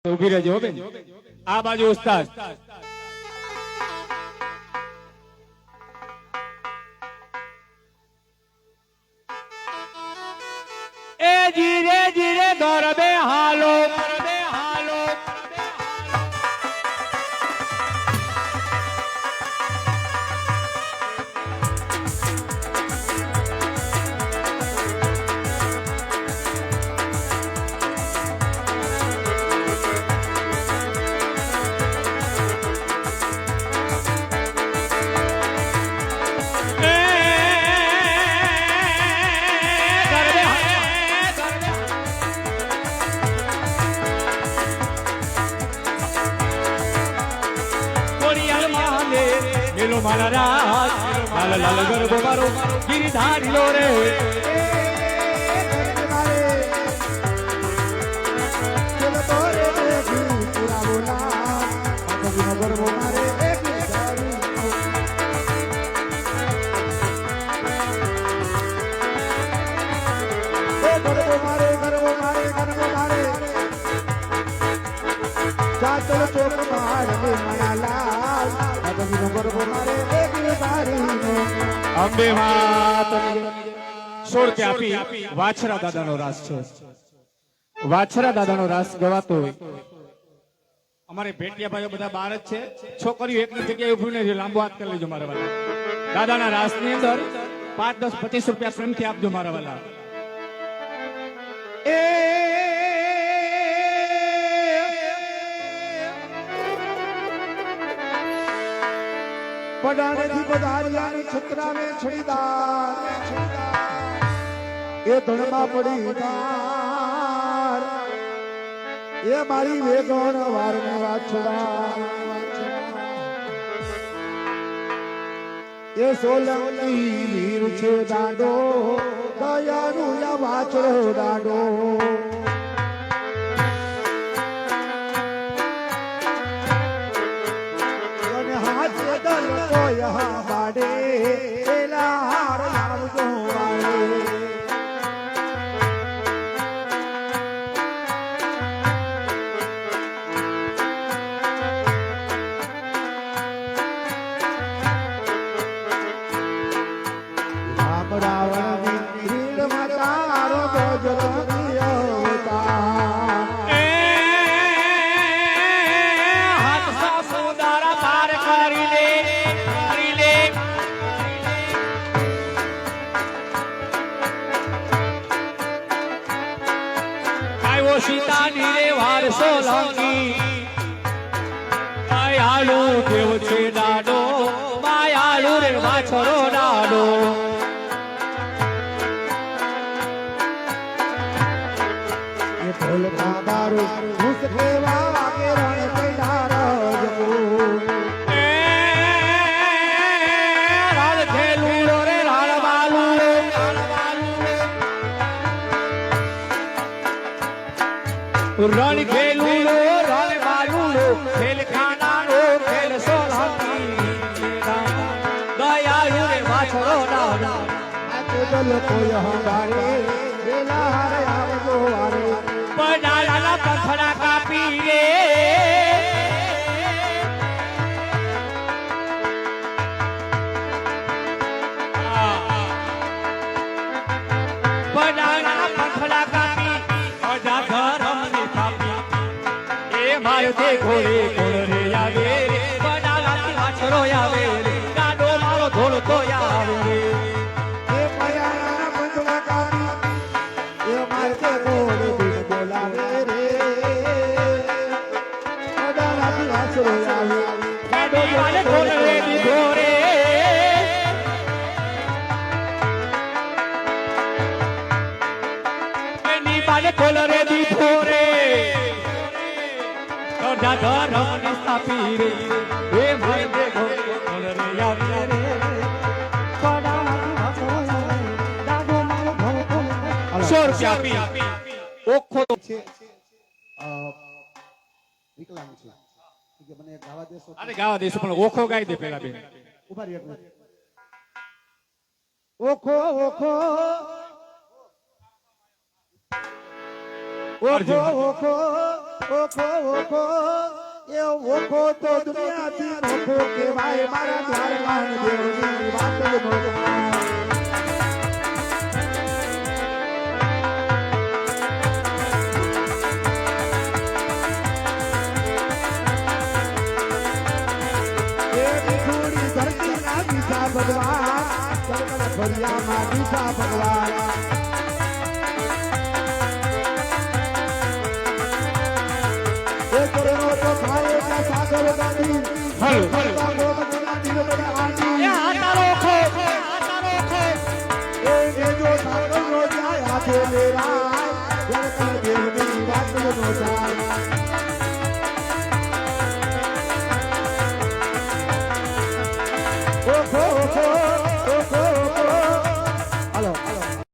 ઉભી રહેજો બેન. આ બાજુ ઉસ્તાદ. એ ધીરે ધીરે ગરબે હાલો, ગરબે હાલો. મેલો મારા રાજ લાલ લાલ ગરબો મારો ગિરિધારી લો રે. અંબે માત 16 આપી વાછરા દાદાનો રાસ છે. વાછરા દાદાનો રાસ ગવાતો હોય. અમારે ભેટિયા ભાઈઓ બધા બહાર જ છે. છોકરીઓ એકની જગ્યાએ ઉભી નહીં, લાંબો હાથ કરી લેજો મારા વાલા. દાદાના રાસ ની અંદર 5, 10, 25 રૂપિયા પ્રેમથી આપજો મારા વાલા. એ પડાણેથી પધારિયાની છત્રાને છડીદાર એ ધણમાં પડી તાર એ મારી વેગણ વારને વાછડા એ સોલંકી વીર છે દાંડો દયાનું યા વાછડો દાંડો यहाँ बाडे लाड़ लाड़ जो आए राम रावण भीड़ मतारो बजरंगी अवतार હાથ સાસુદારા પાર કરી લે. સીતાની રે વાર સોલંકી માયાળુ દેવ છે દાડો માયાળુ રે વાછરો દાડો. એ ઢોલ કાબારો ઘૂસ કેવા વાગે રણ કૈડાર જપો એ રાળ ખેલુડો રે રાળ બાલુડો રણ ખેલુડો રણ બાલુડો ખેલ ખાનાનો ખેલ સોલંકી દયાળુ રે વાછરો દાડો. આ કેબલ કોઈ હંગારે વેલા હારે આવજો આરે પડાળાના પથરા કાપી રે પડાળાના પથરા કાપી અજા ધરમની થાપી એ માયો તે ઘોડે ઘોડ રે આવે રે પડાળાથી વાછરો આવે રે ગાડો મારો ધોળતો આવે રે. એ પયાના બંધવા કાપી એ મારતે ગોળ બીજ બોલાવે રે અડાલાથી વાસરો આવે ગાડો મારે ઘોડ રે દીધો રે એની બાને ખોલ રે દીધો રે અડા ધરમની સ્થાપી રે એ મારે તે ઘોડ રે આવે રે પડાળાથી વાછરો આવે ગાડો મારો ધોળતો આવે. 100 રૂપિયા આપી ઓખો છે વિકલાંગ છે કે મને ગાવા દેશો અરે ગાવા દેશું પણ ઓખો ગાઈ દે પેલા બેન. ઉભા રહી એક મિનિટ ઓખો ઓખો ઓખો ઓખો ઓખો ઓખો એ ઓખો તો દુનિયાથી ઓખો કહેવાય મારા દ્વારકાન દેવની વાત જ નો જાય. એ મીઠુડી ધરતીના દીસા ભગવાન સર્વના ફરિયામાં દીસા ભગવાન એ ચરણો તો થાય ના સાગર ગાંધી હાલો ભગવાનો ભગવાન દિલ બડા આંધી એ હાટારો ખો હાટારો ખો એ જો સાગર નો જાય હાથે મેરા દ્વારકા દેવની વાત નો જાય.